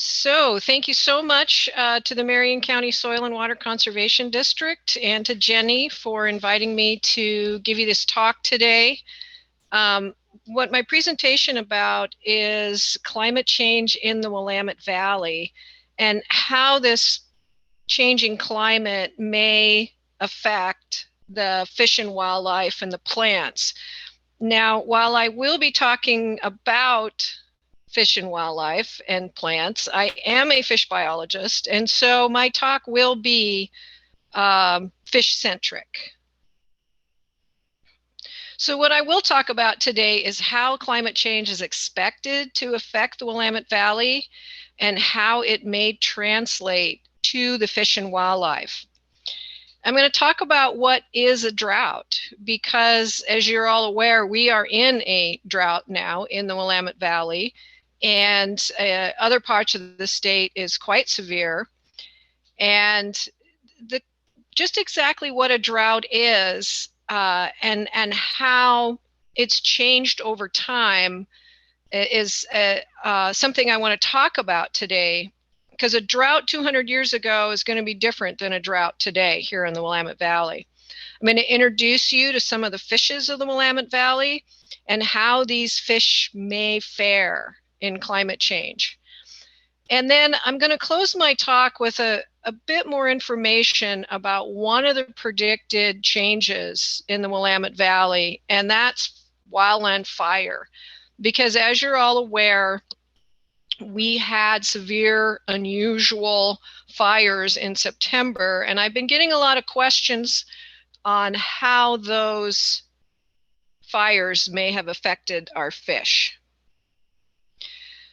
So thank you so much to the Marion County Soil and Water Conservation District and to Jenny for inviting me to give you this talk today. What my presentation about is climate change in the Willamette Valley and how this changing climate may affect the fish and wildlife and the plants. Now, while I will be talking about fish and wildlife and plants, I am a fish biologist, and so my talk will be fish-centric. So what I will talk about today is how climate change is expected to affect the Willamette Valley and how it may translate to the fish and wildlife. I'm going to talk about what is a drought because, as you're all aware, we are in a drought now in the Willamette Valley, and other parts of the state is quite severe. And just exactly what a drought is and how it's changed over time is something I want to talk about today, because a drought 200 years ago is going to be different than a drought today here in the Willamette Valley. I'm going to introduce you to some of the fishes of the Willamette Valley and how these fish may fare in climate change. And then I'm going to close my talk with a bit more information about one of the predicted changes in the Willamette Valley, and that's wildland fire. Because as you're all aware, we had severe, unusual fires in September, and I've been getting a lot of questions on how those fires may have affected our fish.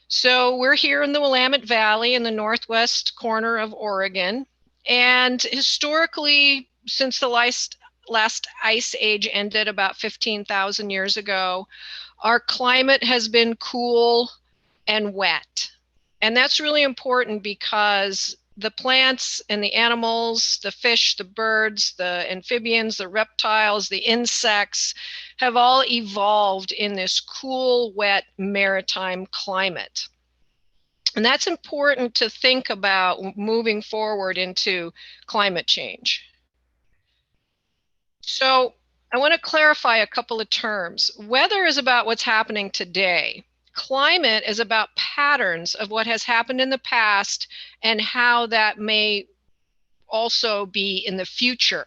So we're here in the Willamette Valley in the northwest corner of Oregon, and historically, since the last ice age ended about 15,000 years ago, our climate has been cool and wet. And that's really important because the plants and the animals, the fish, the birds, the amphibians, the reptiles, the insects have all evolved in this cool, wet, maritime climate. And that's important to think about moving forward into climate change. So I want to clarify a couple of terms. Weather is about what's happening today. Climate is about patterns of what has happened in the past and how that may also be in the future.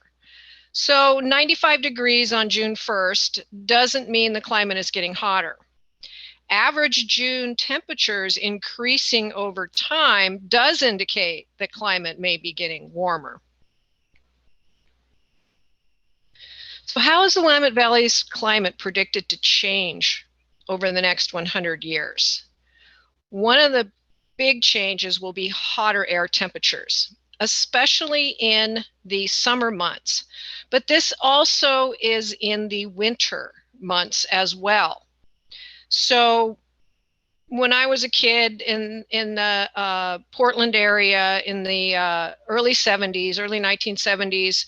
So 95 degrees on June 1st doesn't mean the climate is getting hotter. Average June temperatures increasing over time does indicate that climate may be getting warmer. So how is the Willamette Valley's climate predicted to change over the next 100 years? One of the big changes will be hotter air temperatures, especially in the summer months. But this also is in the winter months as well. So when I was a kid in the Portland area in the early 70s, early 1970s,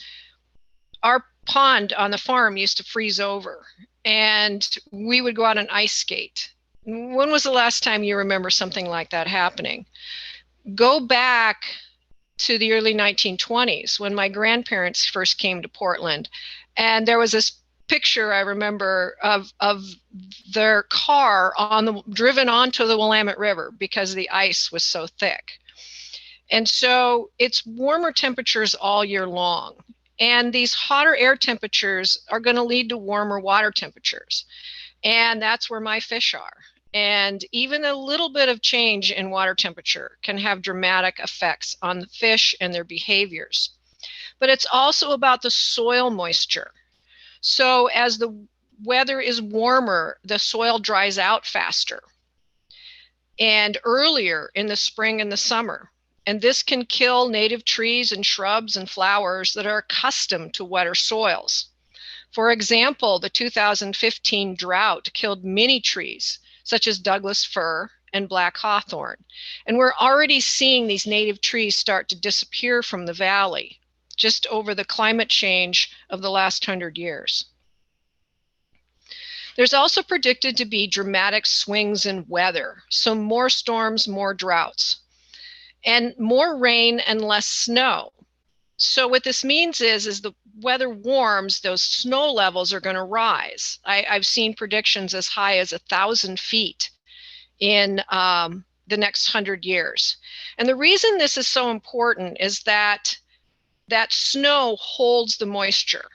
our pond on the farm used to freeze over and we would go out and ice skate. When was the last time you remember something like that happening? Go back to the early 1920s when my grandparents first came to Portland, and there was this picture I remember of their car driven onto the Willamette River because the ice was so thick. And so it's warmer temperatures all year long. And these hotter air temperatures are going to lead to warmer water temperatures. And that's where my fish are. And even a little bit of change in water temperature can have dramatic effects on the fish and their behaviors. But it's also about the soil moisture. So as the weather is warmer, the soil dries out faster and earlier in the spring and the summer. And this can kill native trees and shrubs and flowers that are accustomed to wetter soils. For example, the 2015 drought killed many trees, such as Douglas fir and black hawthorn. And we're already seeing these native trees start to disappear from the valley just over the climate change of the last 100 years. There's also predicted to be dramatic swings in weather, so more storms, more droughts. and more rain and less snow. So what this means is the weather warms, those snow levels are going to rise. I've seen predictions as high as 1,000 feet in the next 100 years. And the reason this is so important is that snow holds the moisture.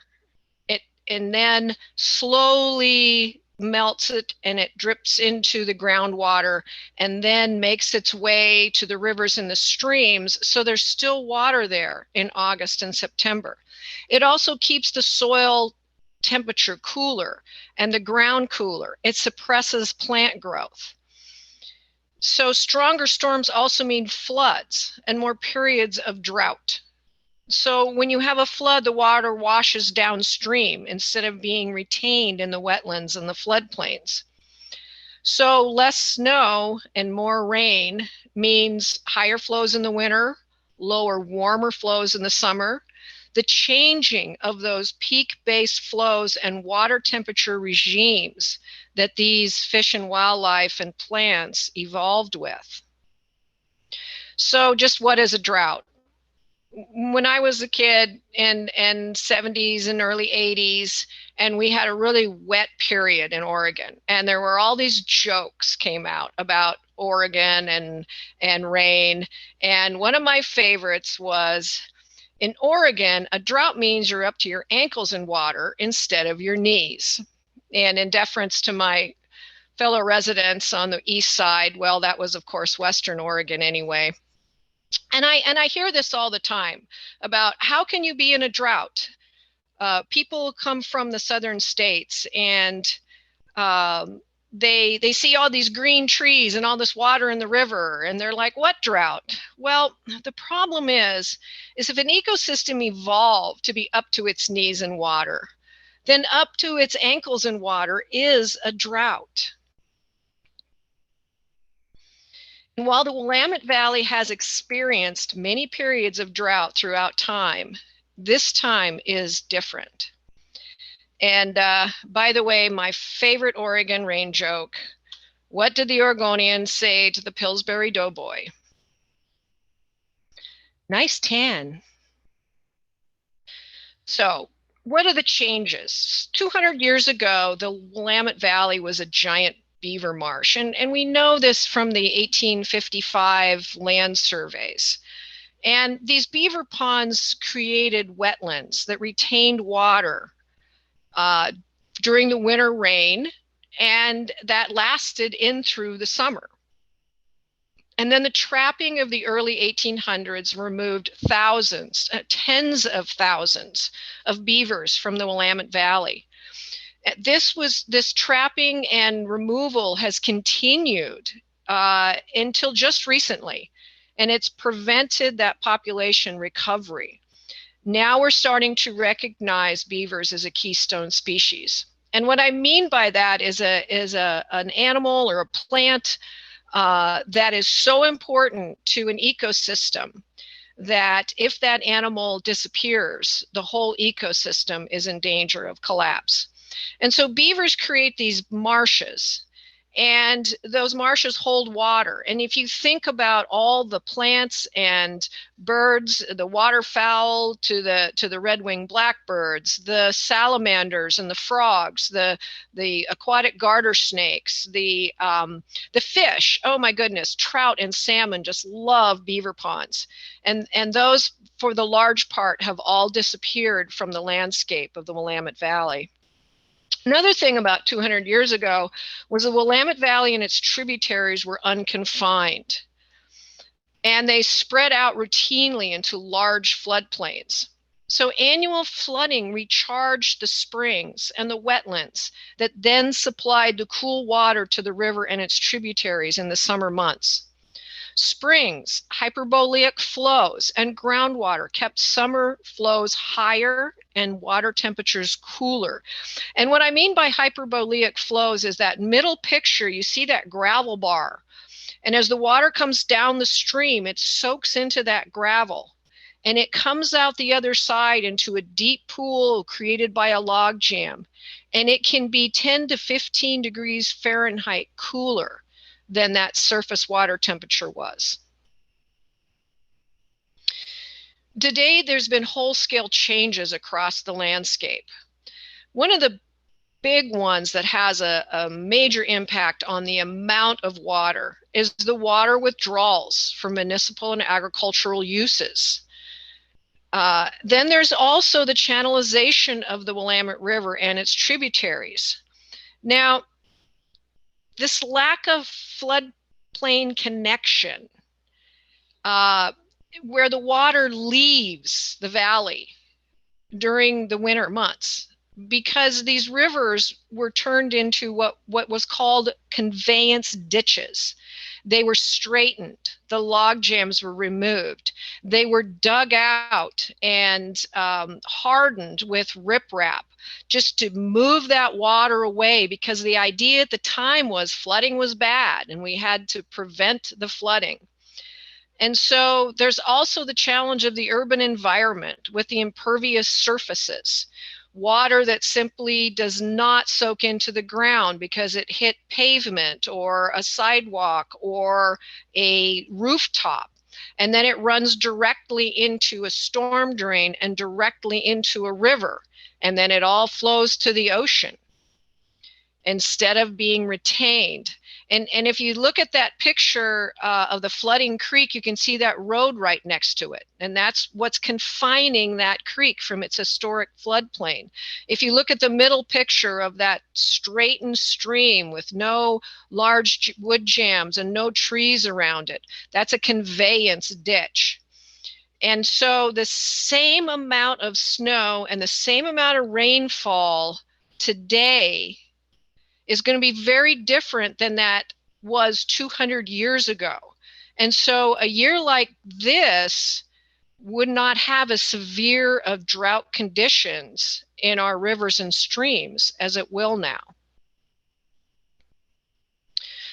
And then slowly melts it and it drips into the groundwater and then makes its way to the rivers and the streams. So there's still water there in August and September. It also keeps the soil temperature cooler and the ground cooler. It suppresses plant growth. So stronger storms also mean floods and more periods of drought. So when you have a flood, the water washes downstream instead of being retained in the wetlands and the floodplains. So less snow and more rain means higher flows in the winter, lower, warmer flows in the summer. The changing of those peak-based flows and water temperature regimes that these fish and wildlife and plants evolved with. So just what is a drought? When I was a kid in 70s and early 80s, and we had a really wet period in Oregon, and there were all these jokes came out about Oregon and rain. And one of my favorites was, in Oregon, a drought means you're up to your ankles in water instead of your knees. And in deference to my fellow residents on the east side, well, that was of course Western Oregon anyway. And I hear this all the time about how can you be in a drought? People come from the southern states and they see all these green trees and all this water in the river, and they're like, what drought? Well, the problem is if an ecosystem evolved to be up to its knees in water, then up to its ankles in water is a drought. And while the Willamette Valley has experienced many periods of drought throughout time, this time is different. And by the way, my favorite Oregon rain joke, what did the Oregonian say to the Pillsbury Doughboy? Nice tan. So what are the changes? 200 years ago, the Willamette Valley was a giant beaver marsh. And we know this from the 1855 land surveys. And these beaver ponds created wetlands that retained water during the winter rain, and that lasted in through the summer. And then the trapping of the early 1800s removed thousands, tens of thousands of beavers from the Willamette Valley. This trapping and removal has continued until just recently, and it's prevented that population recovery. Now we're starting to recognize beavers as a keystone species. And what I mean by that is an animal or a plant that is so important to an ecosystem that if that animal disappears, the whole ecosystem is in danger of collapse. And so beavers create these marshes, and those marshes hold water. And if you think about all the plants and birds, the waterfowl to the red-winged blackbirds, the salamanders and the frogs, the aquatic garter snakes, the fish, oh my goodness, trout and salmon just love beaver ponds. And those, for the large part, have all disappeared from the landscape of the Willamette Valley. Another thing about 200 years ago was the Willamette Valley and its tributaries were unconfined, and they spread out routinely into large floodplains. So annual flooding recharged the springs and the wetlands that then supplied the cool water to the river and its tributaries in the summer months. Springs, hyperbolic flows, and groundwater kept summer flows higher and water temperatures cooler. And what I mean by hyperbolic flows is that middle picture, you see that gravel bar. And as the water comes down the stream, it soaks into that gravel. And it comes out the other side into a deep pool created by a log jam. And it can be 10 to 15 degrees Fahrenheit cooler than that surface water temperature was. Today, there's been whole-scale changes across the landscape. One of the big ones that has a major impact on the amount of water is the water withdrawals from municipal and agricultural uses. Then there's also the channelization of the Willamette River and its tributaries. Now, this lack of floodplain connection, where the water leaves the valley during the winter months, because these rivers were turned into what was called conveyance ditches. They were straightened, the log jams were removed, they were dug out and hardened with riprap just to move that water away, because the idea at the time was flooding was bad and we had to prevent the flooding. And so there's also the challenge of the urban environment with the impervious surfaces. Water that simply does not soak into the ground because it hit pavement or a sidewalk or a rooftop. And then it runs directly into a storm drain and directly into a river. And then it all flows to the ocean instead of being retained. And if you look at that picture of the flooding creek, you can see that road right next to it. And that's what's confining that creek from its historic floodplain. If you look at the middle picture of that straightened stream with no large wood jams and no trees around it, that's a conveyance ditch. And so the same amount of snow and the same amount of rainfall today is going to be very different than that was 200 years ago. And so a year like this would not have as severe of drought conditions in our rivers and streams as it will now.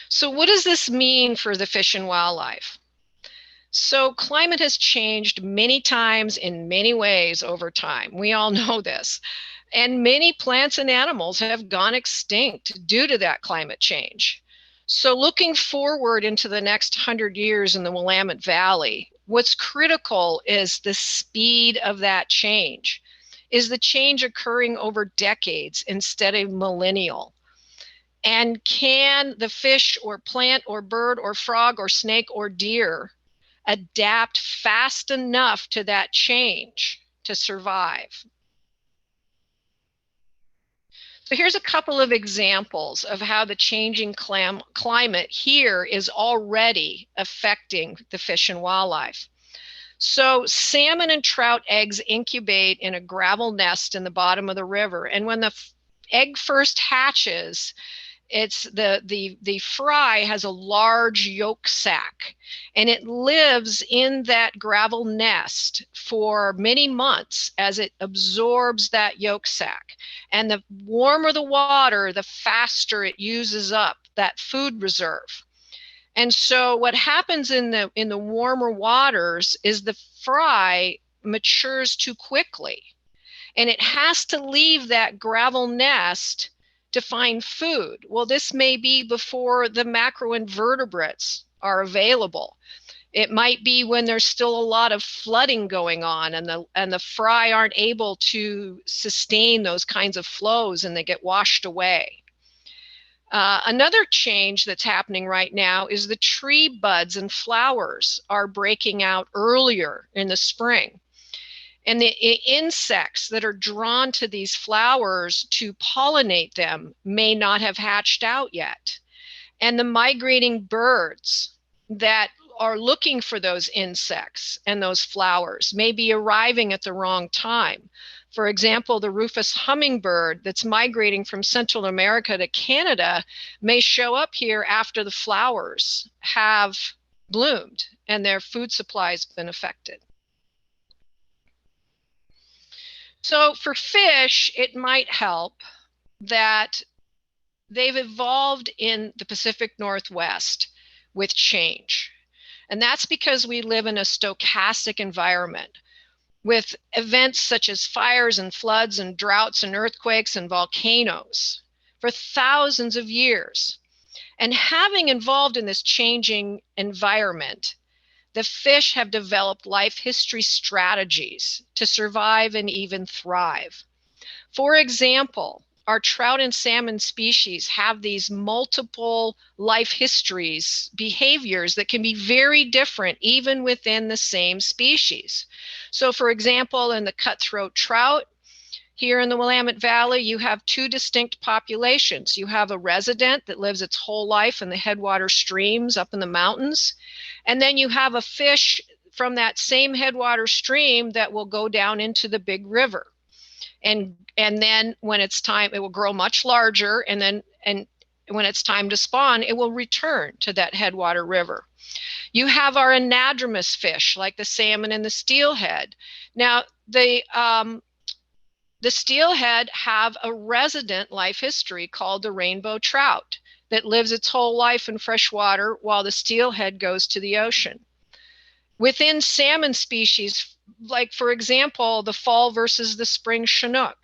So what does this mean for the fish and wildlife? So climate has changed many times in many ways over time. We all know this. And many plants and animals have gone extinct due to that climate change. So looking forward into the next 100 years in the Willamette Valley, what's critical is the speed of that change. Is the change occurring over decades instead of millennial? And can the fish or plant or bird or frog or snake or deer adapt fast enough to that change to survive? So here's a couple of examples of how the changing climate here is already affecting the fish and wildlife. So salmon and trout eggs incubate in a gravel nest in the bottom of the river. And when the egg first hatches, it's the fry has a large yolk sac, and it lives in that gravel nest for many months as it absorbs that yolk sac. And the warmer the water, the faster it uses up that food reserve. And so what happens in the warmer waters is the fry matures too quickly, and it has to leave that gravel nest to find food. Well, this may be before the macroinvertebrates are available. It might be when there's still a lot of flooding going on and the fry aren't able to sustain those kinds of flows and they get washed away. Another change that's happening right now is the tree buds and flowers are breaking out earlier in the spring. And the insects that are drawn to these flowers to pollinate them may not have hatched out yet. And the migrating birds that are looking for those insects and those flowers may be arriving at the wrong time. For example, the rufous hummingbird that's migrating from Central America to Canada may show up here after the flowers have bloomed and their food supply has been affected. So for fish, it might help that they've evolved in the Pacific Northwest with change. And that's because we live in a stochastic environment with events such as fires and floods and droughts and earthquakes and volcanoes for thousands of years. And having involved in this changing environment, the fish have developed life history strategies to survive and even thrive. For example, our trout and salmon species have these multiple life histories, behaviors that can be very different even within the same species. So for example, in the cutthroat trout, here in the Willamette Valley, you have two distinct populations. You have a resident that lives its whole life in the headwater streams up in the mountains. And then you have a fish from that same headwater stream that will go down into the big river. And then when it's time, it will grow much larger. And when it's time to spawn, it will return to that headwater river. You have our anadromous fish, like the salmon and the steelhead. Now, the steelhead have a resident life history called the rainbow trout that lives its whole life in fresh water while the steelhead goes to the ocean. Within salmon species, like for example, the fall versus the spring Chinook.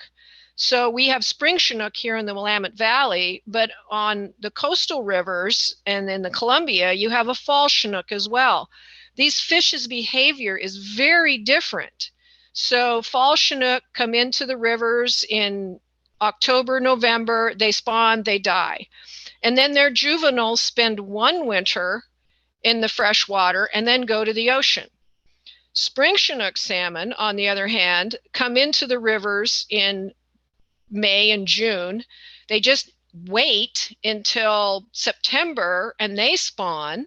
So we have spring Chinook here in the Willamette Valley, but on the coastal rivers and in the Columbia, you have a fall Chinook as well. These fishes' behavior is very different. So fall Chinook come into the rivers in October, November, they spawn, they die. And then their juveniles spend one winter in the fresh water and then go to the ocean. Spring Chinook salmon, on the other hand, come into the rivers in May and June. They just wait until September and they spawn.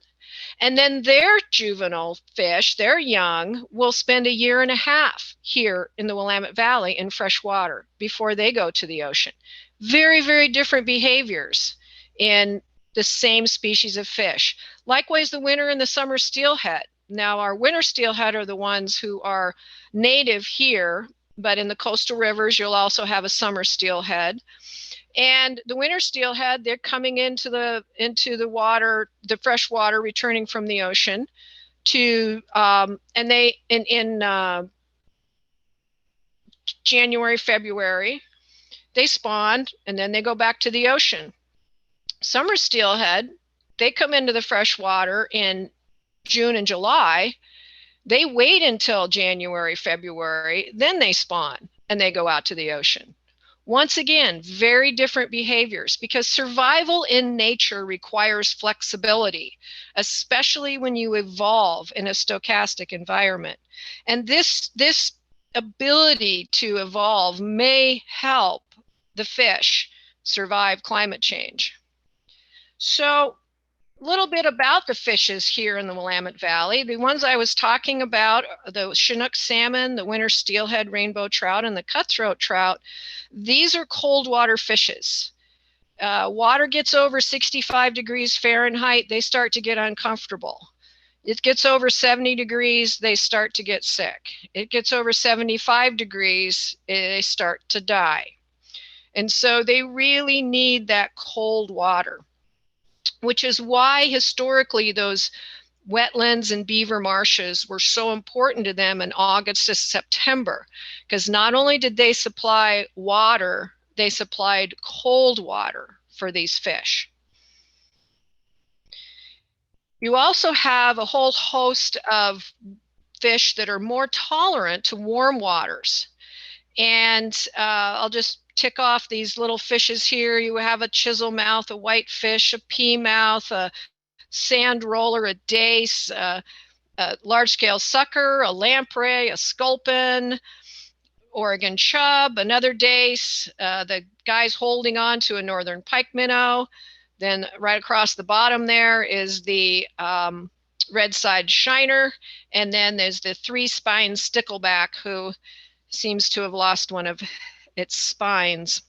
And then their juvenile fish, their young, will spend a year and a half here in the Willamette Valley in fresh water before they go to the ocean. Very, very different behaviors in the same species of fish. Likewise, the winter and the summer steelhead. Now, our winter steelhead are the ones who are native here, but in the coastal rivers, you'll also have a summer steelhead. And the winter steelhead, they're coming into the water, the fresh water, returning from the ocean to, and they, in January, February, they spawn and then they go back to the ocean. Summer steelhead, they come into the fresh water in June and July. They wait until January, February, then they spawn and they go out to the ocean. Once again, very different behaviors because survival in nature requires flexibility, especially when you evolve in a stochastic environment. And this ability to evolve may help the fish survive climate change. So a little bit about the fishes here in the Willamette Valley. The ones I was talking about, the Chinook salmon, the winter steelhead rainbow trout, and the cutthroat trout, these are cold water fishes. Water gets over 65 degrees Fahrenheit, they start to get uncomfortable. It gets over 70 degrees, they start to get sick. It gets over 75 degrees, they start to die. And so they really need that cold water, which is why historically those wetlands and beaver marshes were so important to them in August to September, because not only did they supply water, they supplied cold water for these fish. You also have a whole host of fish that are more tolerant to warm waters. And I'll just tick off these little fishes here. You have a chisel mouth, a whitefish, a pea mouth, a sand roller, a dace, a large-scale sucker, a lamprey, a sculpin, Oregon chub, another dace, the guy's holding on to a northern pike minnow. Then right across the bottom there is the red-side shiner, and then there's the three-spined stickleback who seems to have lost one of its spines.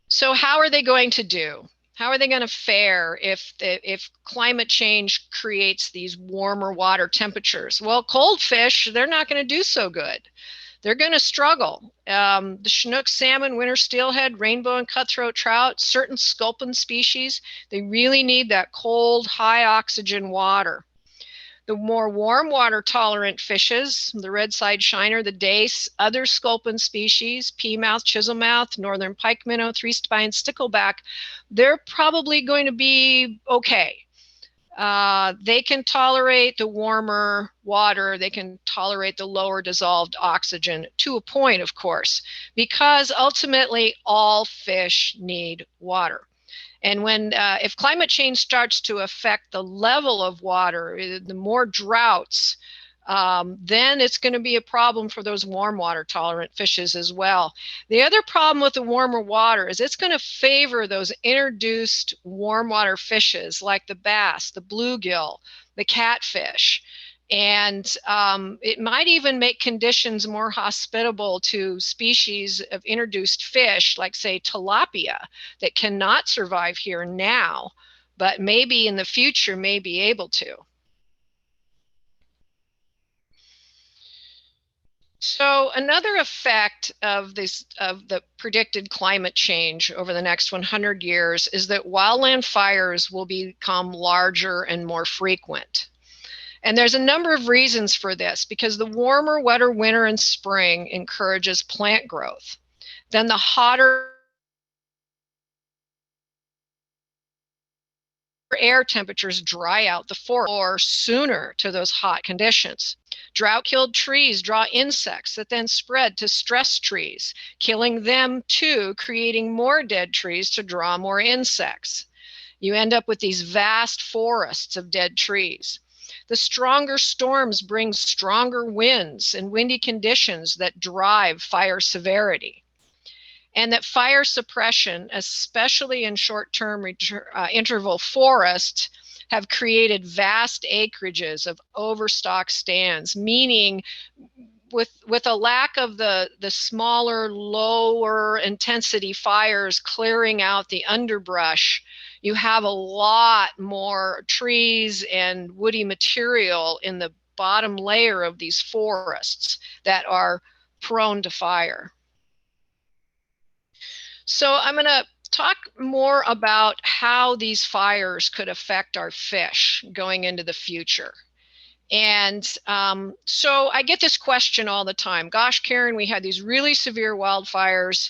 So how are they going to do? How are they going to fare if climate change creates these warmer water temperatures? Well, cold fish, they're not going to do so good. They're going to struggle. The Chinook salmon, winter steelhead, rainbow and cutthroat trout, certain sculpin species, they really need that cold, high oxygen water. The more warm water tolerant fishes, the red-side shiner, the dace, other sculpin species, pea mouth, chisel mouth, northern pike minnow, three-spined stickleback, they're probably going to be okay. They can tolerate the warmer water. They can tolerate the lower dissolved oxygen to a point, of course, because ultimately all fish need water. And if climate change starts to affect the level of water, the more droughts, then it's going to be a problem for those warm water tolerant fishes as well. The other problem with the warmer water is it's going to favor those introduced warm water fishes like the bass, the bluegill, the catfish. And it might even make conditions more hospitable to species of introduced fish, like, say, tilapia, that cannot survive here now, but maybe in the future may be able to. So another effect of the predicted climate change over the next 100 years is that wildland fires will become larger and more frequent. And there's a number of reasons for this, because the warmer, wetter winter and spring encourages plant growth. Then the hotter air temperatures dry out the forest or sooner to those hot conditions. Drought-killed trees draw insects that then spread to stressed trees, killing them too, creating more dead trees to draw more insects. You end up with these vast forests of dead trees. The stronger storms bring stronger winds and windy conditions that drive fire severity. And that fire suppression, especially in short-term interval forests, have created vast acreages of overstocked stands, meaning with a lack of the smaller, lower intensity fires clearing out the underbrush, you have a lot more trees and woody material in the bottom layer of these forests that are prone to fire. So I'm going to talk more about how these fires could affect our fish going into the future. And so I get this question all the time. Gosh, Karen, we had these really severe wildfires.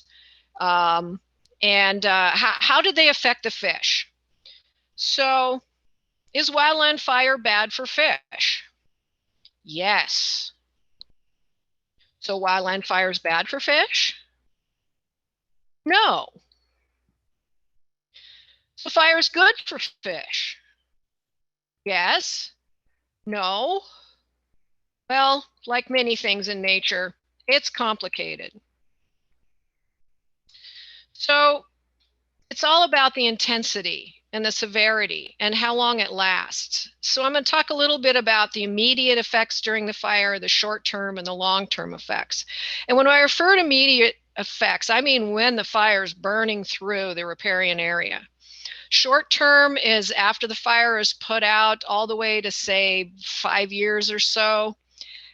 How did they affect the fish? So is wildland fire bad for fish? Yes. So wildland fire is bad for fish? No. So fire is good for fish? Yes. No. Well, like many things in nature, it's complicated. So it's all about the intensity and the severity and how long it lasts. So I'm going to talk a little bit about the immediate effects during the fire, the short-term and the long-term effects. And when I refer to immediate effects, I mean when the fire is burning through the riparian area. Short-term is after the fire is put out all the way to, say, 5 years or so.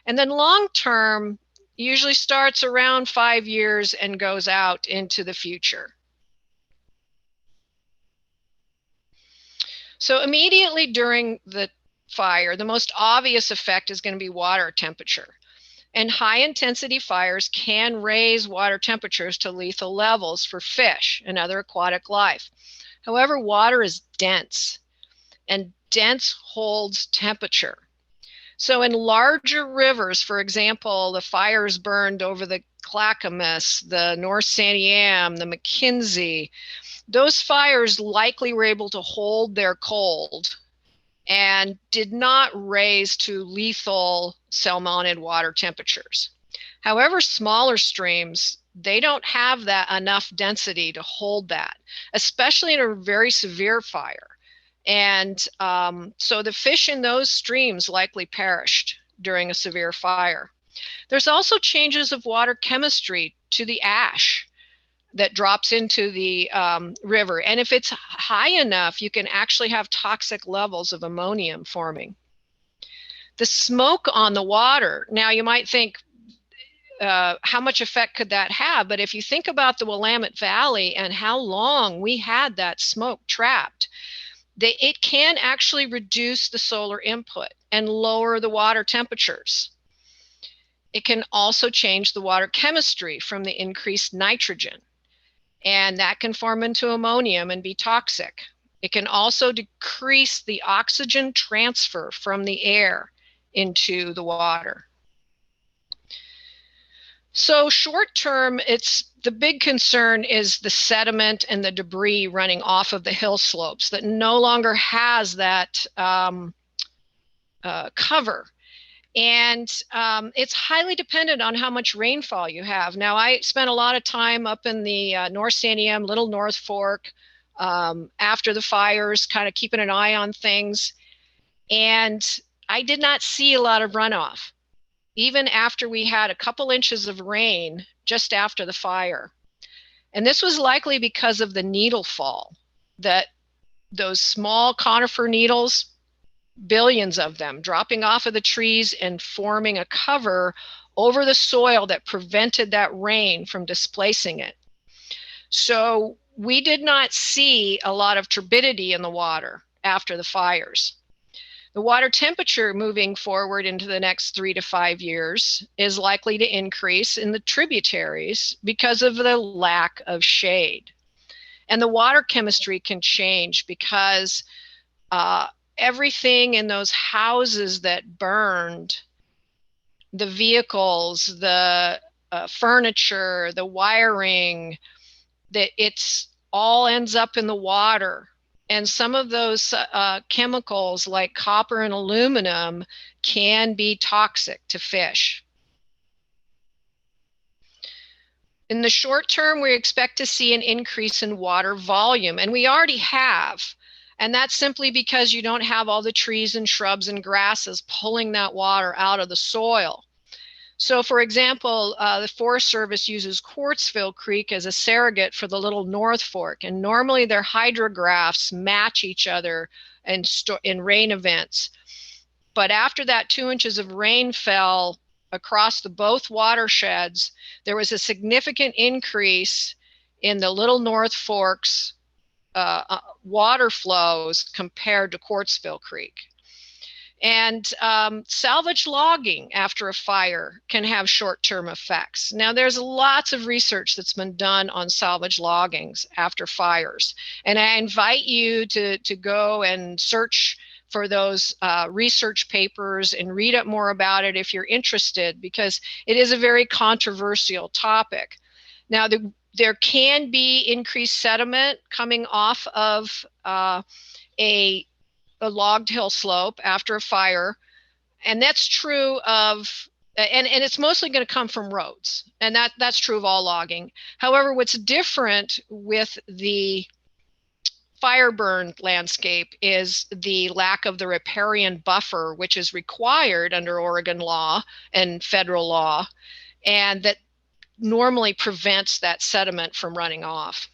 And then long-term usually starts around 5 years and goes out into the future. So immediately during the fire, the most obvious effect is going to be water temperature. And high-intensity fires can raise water temperatures to lethal levels for fish and other aquatic life. However, water is dense, and dense holds temperature. So in larger rivers, for example, the fires burned over the Clackamas, the North Santiam, the McKenzie, those fires likely were able to hold their cold and did not raise to lethal salmonid water temperatures. However, smaller streams, they don't have that enough density to hold that, especially in a very severe fire. And so the fish in those streams likely perished during a severe fire. There's also changes of water chemistry to the ash that drops into the river. And if it's high enough, you can actually have toxic levels of ammonium forming. The smoke on the water, now you might think, how much effect could that have? But if you think about the Willamette Valley and how long we had that smoke trapped, it can actually reduce the solar input and lower the water temperatures. It can also change the water chemistry from the increased nitrogen, and that can form into ammonium and be toxic. It can also decrease the oxygen transfer from the air into the water. So short term, the big concern is the sediment and the debris running off of the hill slopes that no longer has that cover. And it's highly dependent on how much rainfall you have. Now, I spent a lot of time up in the North Santiam, Little North Fork, after the fires, kind of keeping an eye on things. And I did not see a lot of runoff, even after we had a couple inches of rain just after the fire. And this was likely because of the needle fall, that those small conifer needles, billions of them, dropping off of the trees and forming a cover over the soil that prevented that rain from displacing it. So we did not see a lot of turbidity in the water after the fires. The water temperature moving forward into the next 3 to 5 years is likely to increase in the tributaries because of the lack of shade. And the water chemistry can change because everything in those houses that burned, the vehicles, the furniture, the wiring, that it's all ends up in the water. And some of those chemicals like copper and aluminum can be toxic to fish. In the short term, we expect to see an increase in water volume, and we already have. And that's simply because you don't have all the trees and shrubs and grasses pulling that water out of the soil. So for example, the Forest Service uses Quartzville Creek as a surrogate for the Little North Fork. And normally their hydrographs match each other in rain events. But after that 2 inches of rain fell across both watersheds, there was a significant increase in the Little North Fork's water flows compared to Quartzville Creek. And salvage logging after a fire can have short-term effects. Now, there's lots of research that's been done on salvage loggings after fires. And I invite you to go and search for those research papers and read up more about it if you're interested, because it is a very controversial topic. Now, there can be increased sediment coming off of a logged hill slope after a fire. And that's true of, and it's mostly going to come from roads. And that's true of all logging. However, what's different with the fire burned landscape is the lack of the riparian buffer, which is required under Oregon law and federal law, and that normally prevents that sediment from running off.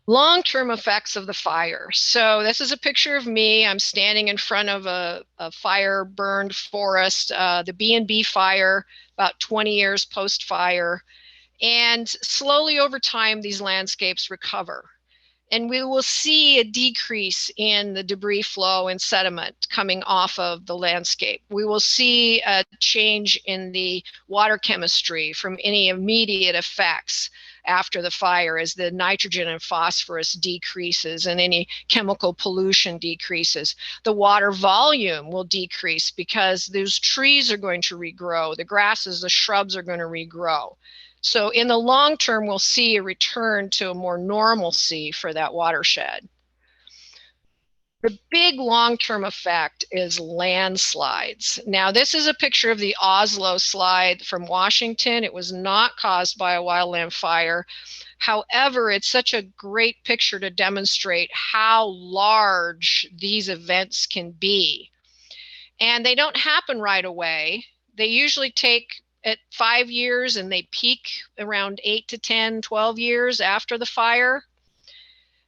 Long-term effects of the fire. So this is a picture of me. I'm standing in front of a fire-burned forest, the B&B fire, about 20 years post-fire. And slowly over time, these landscapes recover. And we will see a decrease in the debris flow and sediment coming off of the landscape. We will see a change in the water chemistry from any immediate effects after the fire as the nitrogen and phosphorus decreases and any chemical pollution decreases. The water volume will decrease because those trees are going to regrow. The grasses, the shrubs are going to regrow. So in the long term, we'll see a return to a more normalcy for that watershed. The big long-term effect is landslides. Now, this is a picture of the Oslo slide from Washington. It was not caused by a wildland fire. However, it's such a great picture to demonstrate how large these events can be. And they don't happen right away. They usually take at 5 years and they peak around 8 to 10, 12 years after the fire.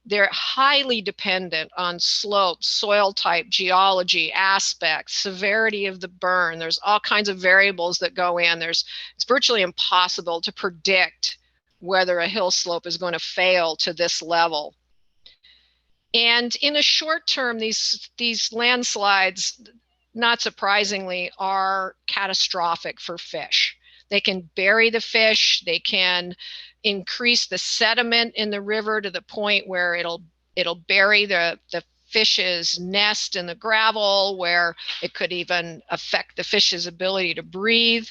They're highly dependent on slopes, soil type, geology, aspects, severity of the burn. There's all kinds of variables that go in. It's virtually impossible to predict whether a hill slope is going to fail to this level. And in the short term, these landslides, not surprisingly, are catastrophic for fish. They can bury the fish, they can increase the sediment in the river to the point where it'll It'll bury the fish's nest in the gravel, where it could even affect the fish's ability to breathe.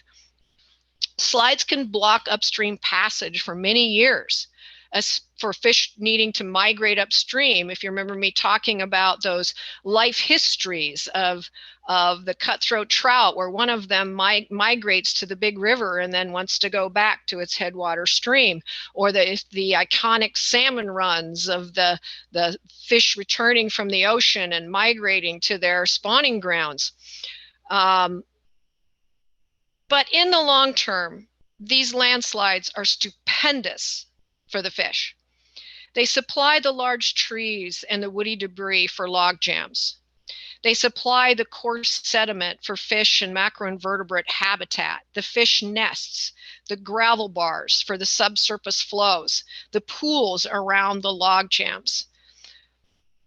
Slides can block upstream passage for many years, as for fish needing to migrate upstream. If you remember me talking about those life histories of the cutthroat trout, where one of them migrates to the big river and then wants to go back to its headwater stream, or the iconic salmon runs of the fish returning from the ocean and migrating to their spawning grounds. But in the long term, these landslides are stupendous for the fish. They supply the large trees and the woody debris for log jams. They supply the coarse sediment for fish and macroinvertebrate habitat, the fish nests, the gravel bars for the subsurface flows, the pools around the log jams.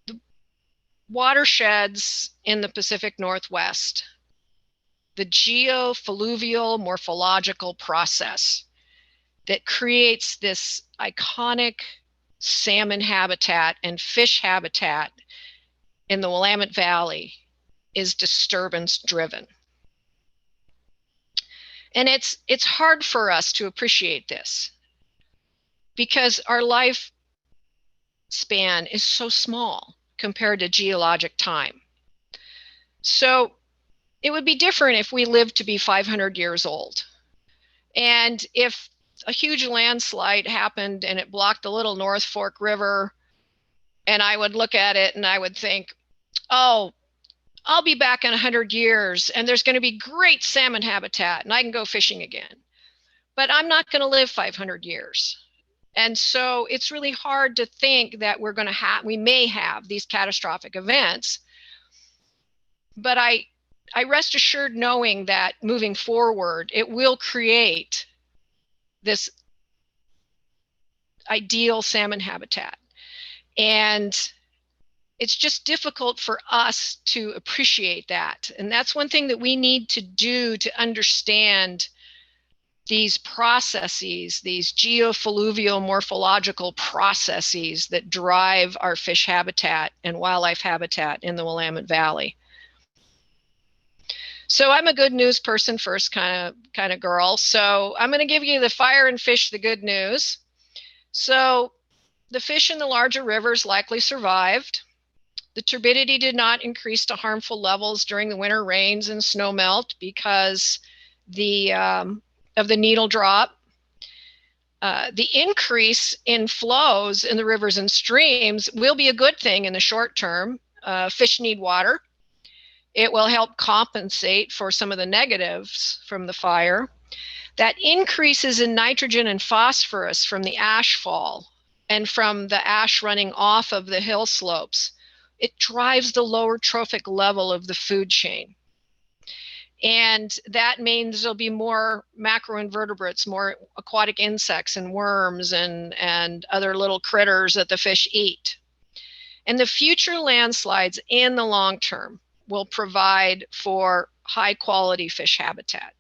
The watersheds in the Pacific Northwest, the geofluvial morphological process that creates this iconic salmon habitat and fish habitat in the Willamette Valley is disturbance driven. And it's hard for us to appreciate this because our life span is so small compared to geologic time. So it would be different if we lived to be 500 years old. And if a huge landslide happened and it blocked the little North Fork River, and I would look at it and I would think, oh, I'll be back in 100 years and there's going to be great salmon habitat and I can go fishing again. But I'm not going to live 500 years. And so it's really hard to think that we may have these catastrophic events. But I rest assured knowing that moving forward, it will create this ideal salmon habitat. And it's just difficult for us to appreciate that. And that's one thing that we need to do to understand these processes, these geofluvial morphological processes that drive our fish habitat and wildlife habitat in the Willamette Valley. So I'm a good news person first kind of girl. So I'm going to give you the fire and fish, the good news. So the fish in the larger rivers likely survived. The turbidity did not increase to harmful levels during the winter rains and snow melt because of the needle drop. The increase in flows in the rivers and streams will be a good thing in the short term. Fish need water. It will help compensate for some of the negatives from the fire. That increases in nitrogen and phosphorus from the ash fall and from the ash running off of the hill slopes. It drives the lower trophic level of the food chain. And that means there'll be more macroinvertebrates, more aquatic insects and worms and other little critters that the fish eat. And the future landslides in the long term will provide for high quality fish habitat.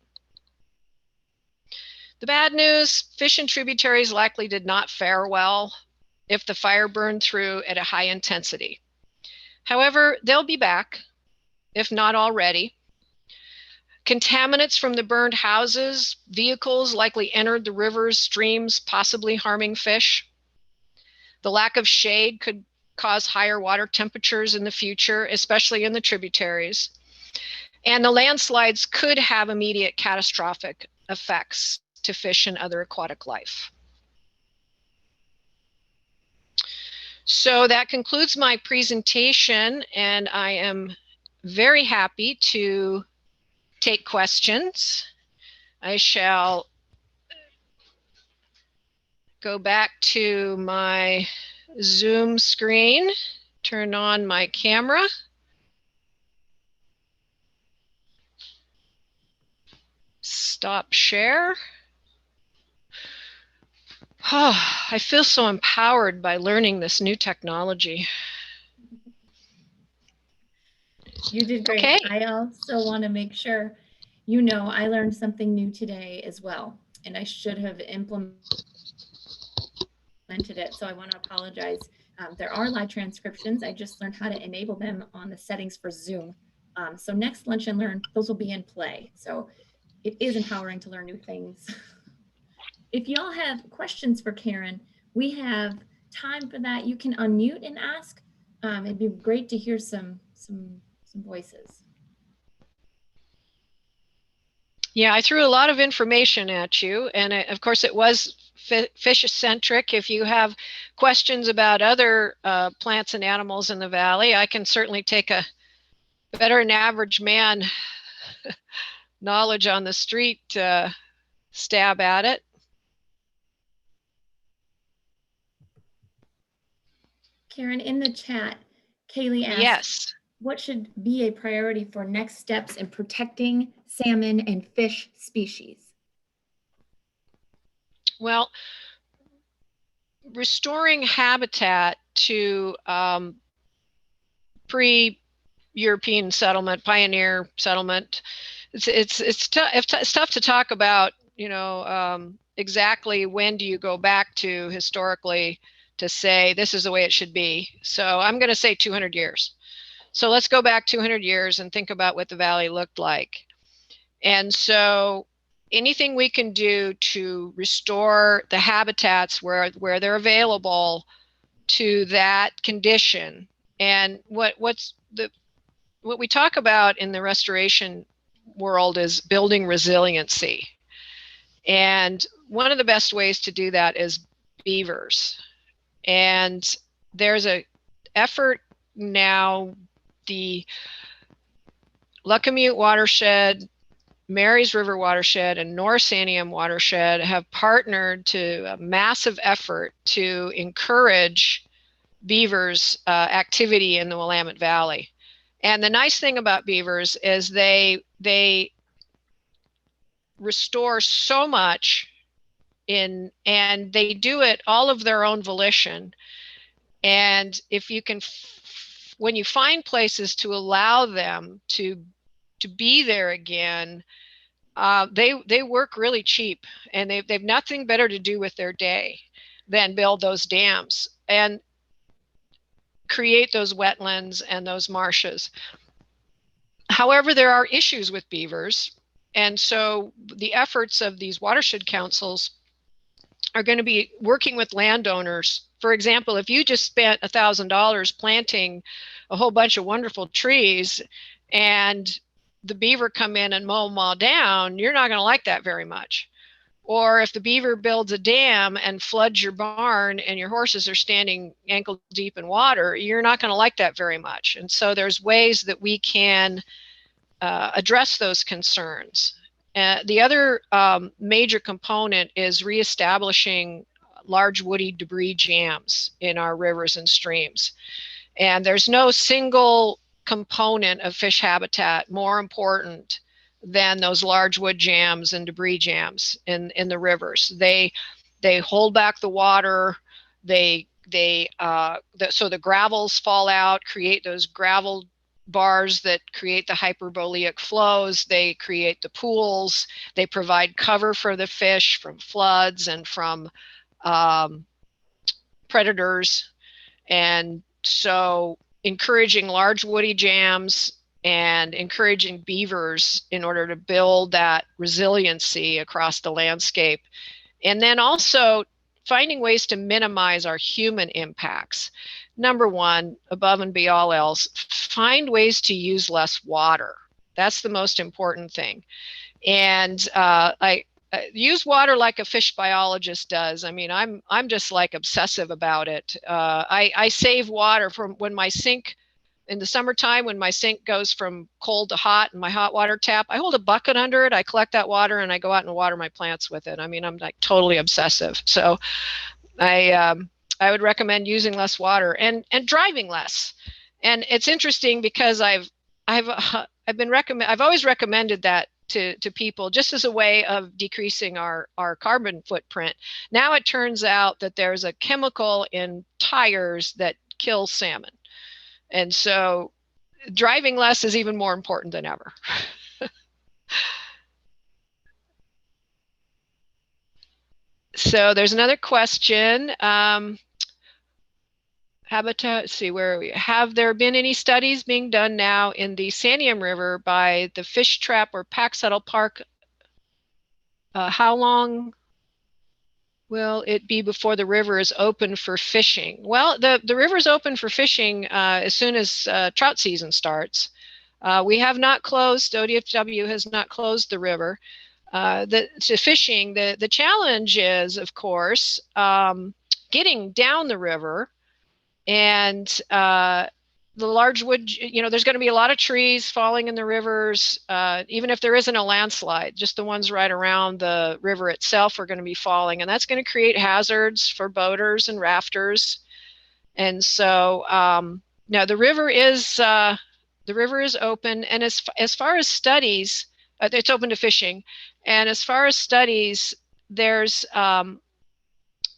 The bad news, fish and tributaries likely did not fare well if the fire burned through at a high intensity. However, they'll be back, if not already. Contaminants from the burned houses, vehicles likely entered the rivers, streams, possibly harming fish. The lack of shade could cause higher water temperatures in the future, especially in the tributaries. And the landslides could have immediate catastrophic effects to fish and other aquatic life. So that concludes my presentation, and I am very happy to take questions. I shall go back to my Zoom screen, turn on my camera. Stop share. Oh, I feel so empowered by learning this new technology. You did great. Okay. I also want to make sure, you know, I learned something new today as well, and I should have implemented it. So I want to apologize There are live transcriptions. I just learned how to enable them on the settings for Zoom. So next Lunch and Learn, those will be in play. So it is empowering to learn new things. If y'all have questions for Karen, we have time for that. You can unmute and ask. It'd be great to hear some voices. Yeah, I threw a lot of information at you, and of course it was fish-centric. If you have questions about other plants and animals in the valley, I can certainly take a better than average man knowledge on the street stab at it. Karen, in the chat, Kaylee asked, yes, what should be a priority for next steps in protecting salmon and fish species? Well, restoring habitat to pre-European settlement, pioneer settlement, it's tough to talk about, you know, exactly when do you go back to historically to say this is the way it should be. So I'm going to say 200 years. So let's go back 200 years and think about what the valley looked like. And so anything we can do to restore the habitats where they're available to that condition. And what we talk about in the restoration world is building resiliency. And one of the best ways to do that is beavers. And there's a effort now, the Luckamute watershed, Mary's River watershed, and North Santiam watershed have partnered to a massive effort to encourage beavers activity in the Willamette Valley. And the nice thing about beavers is they restore so much and they do it all of their own volition. And if you can, when you find places to allow them to be there again, they work really cheap, and they've nothing better to do with their day than build those dams and create those wetlands and those marshes. However, there are issues with beavers, and so the efforts of these watershed councils are going to be working with landowners. For example, if you just spent $1,000 planting a whole bunch of wonderful trees and the beaver come in and mow them all down, you're not going to like that very much. Or if the beaver builds a dam and floods your barn and your horses are standing ankle deep in water, you're not going to like that very much. And so there's ways that we can address those concerns. The other major component is reestablishing large woody debris jams in our rivers and streams. And there's no single component of fish habitat more important than those large wood jams and debris jams in the rivers. They hold back the water. So the gravels fall out, create those gravel bars that create the hyperbolic flows. They create the pools. They provide cover for the fish from floods and from predators. And so encouraging large woody jams and encouraging beavers in order to build that resiliency across the landscape. And then also finding ways to minimize our human impacts. Number one, above and beyond all else, find ways to use less water. That's the most important thing. And I use water like a fish biologist does. I mean, I'm just like obsessive about it. I save water from when my sink, in the summertime, when my sink goes from cold to hot and my hot water tap, I hold a bucket under it. I collect that water and I go out and water my plants with it. I mean, I'm like totally obsessive. So I would recommend using less water and driving less. And it's interesting because I've always recommended that to people just as a way of decreasing our carbon footprint. Now it turns out that there's a chemical in tires that kills salmon. And so driving less is even more important than ever. So there's another question. How habitat, see where we have there been any studies being done now in the Santiam River by the fish trap or pack settle park? How long will it be before the river is open for fishing? Well, the river is open for fishing as soon as trout season starts. We have not closed, ODFW has not closed the river to fishing. The challenge is, of course, getting down the river. And the large wood, there's going to be a lot of trees falling in the rivers, even if there isn't a landslide. Just the ones right around the river itself are going to be falling, and that's going to create hazards for boaters and rafters. And so, now the river is open, and as far as studies, it's open to fishing. And as far as studies, there's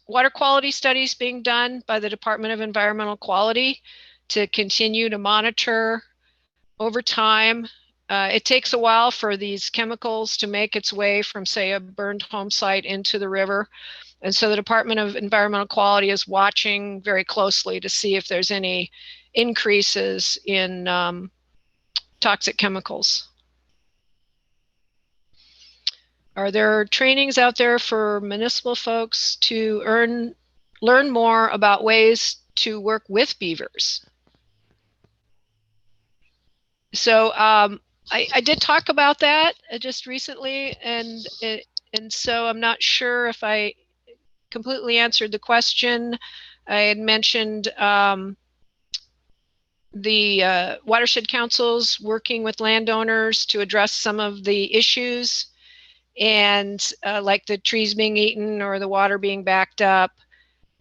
water quality studies being done by the Department of Environmental Quality to continue to monitor over time. It takes a while for these chemicals to make its way from, say, a burned home site into the river. And so the Department of Environmental Quality is watching very closely to see if there's any increases in toxic chemicals. Are there trainings out there for municipal folks to learn more about ways to work with beavers? So I did talk about that just recently, and so I'm not sure if I completely answered the question. I had mentioned the watershed councils working with landowners to address some of the issues, and like the trees being eaten or the water being backed up.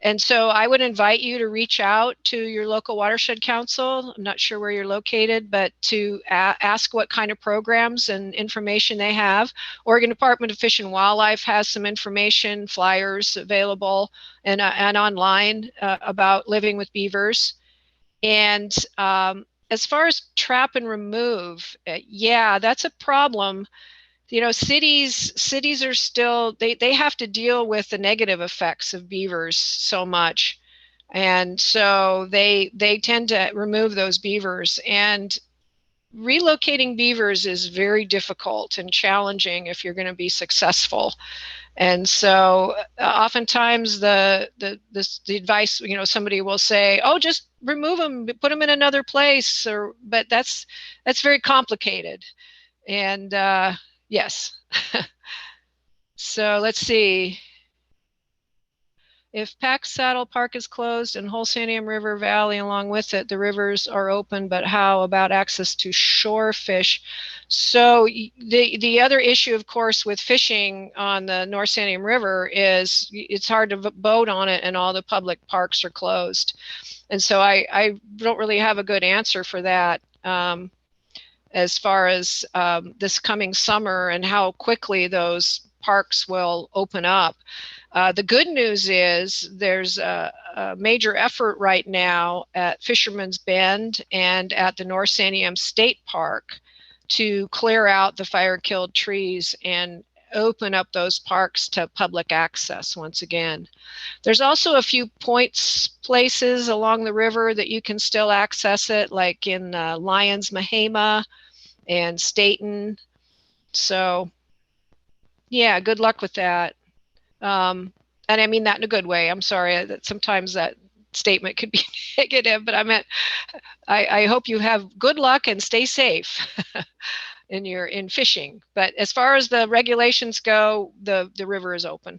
And so I would invite you to reach out to your local watershed council. I'm not sure where you're located, but to ask what kind of programs and information they have. Oregon Department of Fish and Wildlife has some information, flyers available and online about living with beavers. And as far as trap and remove, yeah, that's a problem. Cities are still, they have to deal with the negative effects of beavers so much. And so they tend to remove those beavers, and relocating beavers is very difficult and challenging if you're going to be successful. And so oftentimes the advice, somebody will say, oh, just remove them, put them in another place, but that's very complicated. And yes. So let's see. If Pack Saddle Park is closed and whole Santiam River Valley along with it, the rivers are open, but how about access to shore fish? So the other issue, of course, with fishing on the North Santiam River is it's hard to boat on it, and all the public parks are closed. And so I don't really have a good answer for that. As far as this coming summer and how quickly those parks will open up. The good news is there's a major effort right now at Fisherman's Bend and at the North Santiam State Park to clear out the fire-killed trees and open up those parks to public access once again. There's also a few places along the river that you can still access it, like in Lyons, Mahama, and Staten. So yeah, good luck with that. And I mean that in a good way. I'm sorry that sometimes that statement could be negative, but I meant I hope you have good luck and stay safe in fishing. But as far as the regulations go, the river is open.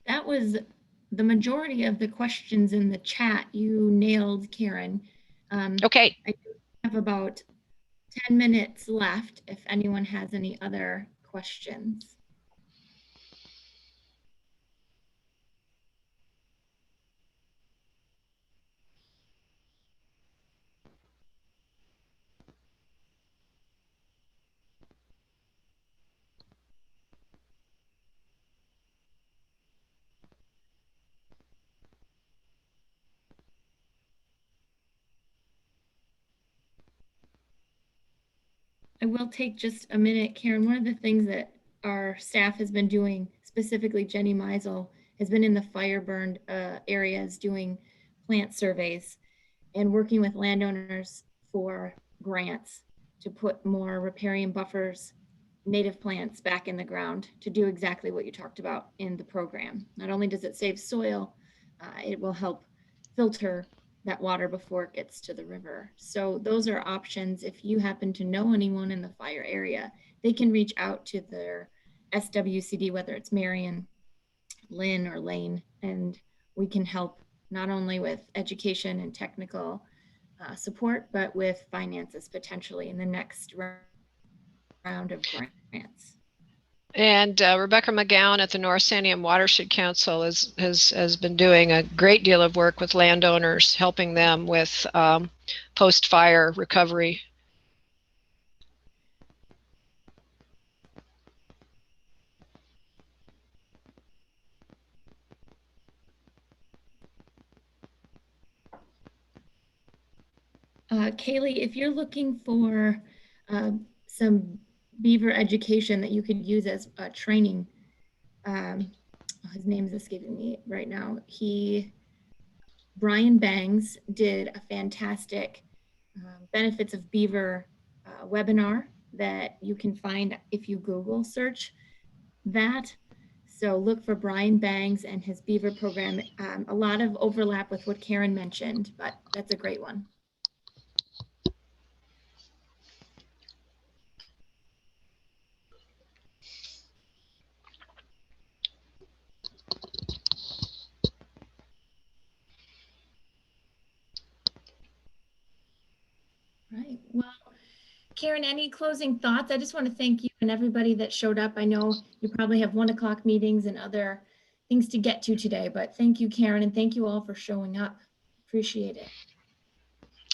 That was the majority of the questions in the chat. You nailed, Karen. Okay. I have about 10 minutes left if anyone has any other questions. I will take just a minute, Karen. One of the things that our staff has been doing, specifically Jenny Meisel, has been in the fire burned areas doing plant surveys and working with landowners for grants to put more riparian buffers, native plants back in the ground to do exactly what you talked about in the program. Not only does it save soil, it will help filter that water before it gets to the river. So those are options. If you happen to know anyone in the fire area, they can reach out to their SWCD, whether it's Marion, Lynn, or Lane, and we can help not only with education and technical support, but with finances potentially in the next round of grants. And Rebecca McGowan at the North Sandium Watershed Council has been doing a great deal of work with landowners, helping them with post-fire recovery. Kaylee, if you're looking for some Beaver education that you could use as training, his name is escaping me right now. Brian Bangs did a fantastic benefits of Beaver webinar that you can find if you Google search that. So look for Brian Bangs and his Beaver program. A lot of overlap with what Karen mentioned, but that's a great one. Right. Well, Karen, any closing thoughts? I just want to thank you and everybody that showed up. I know you probably have 1 o'clock meetings and other things to get to today, but thank you, Karen, and thank you all for showing up. Appreciate it.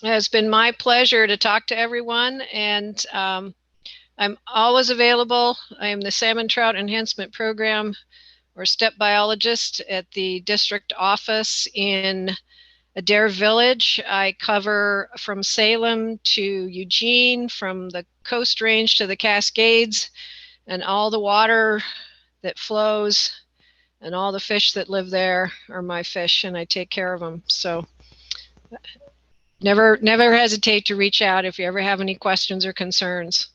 It's been my pleasure to talk to everyone, and I'm always available. I am the Salmon Trout Enhancement Program or STEP Biologist at the district office in Adair Village. I cover from Salem to Eugene, from the Coast Range to the Cascades, and all the water that flows and all the fish that live there are my fish, and I take care of them. So never hesitate to reach out if you ever have any questions or concerns.